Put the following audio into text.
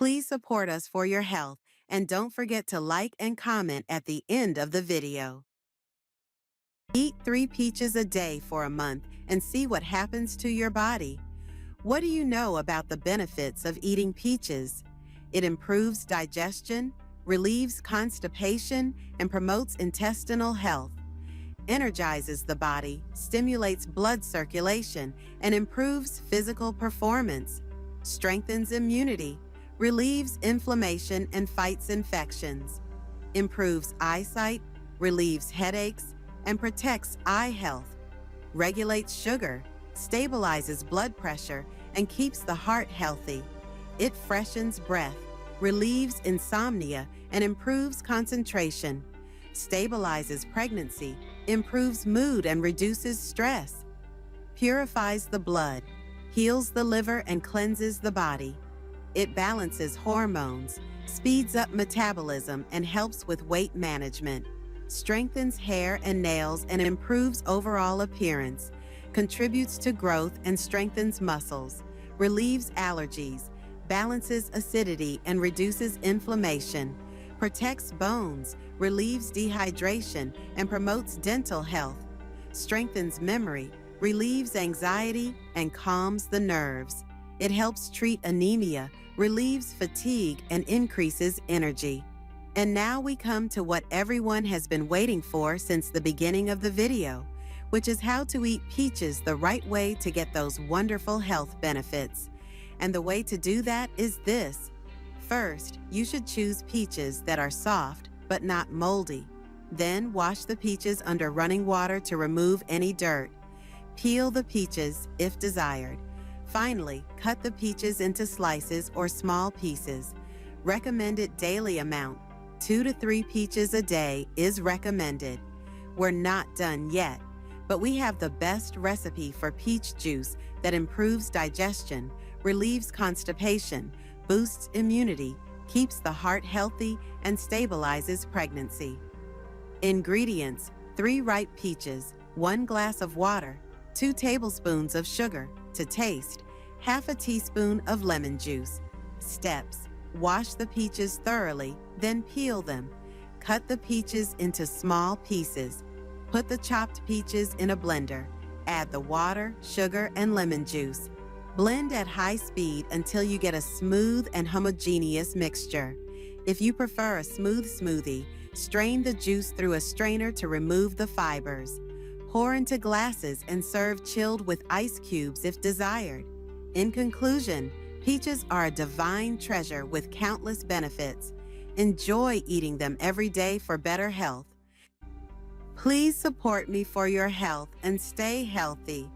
Please support us for your health and don't forget to like and comment at the end of the video. Eat 3 peaches a day for a month and see what happens to your body. What do you know about the benefits of eating peaches? It improves digestion, relieves constipation, and promotes intestinal health. Energizes the body, stimulates blood circulation, and improves physical performance. Strengthens immunity, relieves inflammation and fights infections. Improves eyesight, relieves headaches, and protects eye health. Regulates sugar, stabilizes blood pressure, and keeps the heart healthy. It freshens breath, relieves insomnia, and improves concentration. Stabilizes pregnancy, improves mood, and reduces stress. Purifies the blood, heals the liver, and cleanses the body. It balances hormones, speeds up metabolism, and helps with weight management. Strengthens hair and nails and improves overall appearance. Contributes to growth and strengthens muscles. Relieves allergies, balances acidity, and reduces inflammation. Protects bones, relieves dehydration, and promotes dental health. Strengthens memory, relieves anxiety, and calms the nerves. It helps treat anemia, relieves fatigue, and increases energy. And now we come to what everyone has been waiting for since the beginning of the video, which is how to eat peaches the right way to get those wonderful health benefits. And the way to do that is this. First, you should choose peaches that are soft but not moldy. Then wash the peaches under running water to remove any dirt. Peel the peaches if desired. Finally, cut the peaches into slices or small pieces. Recommended daily amount, 2 to 3 peaches a day is recommended. We're not done yet, but we have the best recipe for peach juice that improves digestion, relieves constipation, boosts immunity, keeps the heart healthy, and stabilizes pregnancy. Ingredients: 3 ripe peaches, 1 glass of water, 2 tablespoons of sugar to taste, half a teaspoon of lemon juice. Steps: wash the peaches thoroughly, then peel them. Cut the peaches into small pieces. Put the chopped peaches in a blender. Add the water, sugar, and lemon juice. Blend at high speed until you get a smooth and homogeneous mixture. If you prefer a smooth smoothie, strain the juice through a strainer to remove the fibers. Pour into glasses and serve chilled with ice cubes if desired. In conclusion, peaches are a divine treasure with countless benefits. Enjoy eating them every day for better health. Please support me for your health and stay healthy.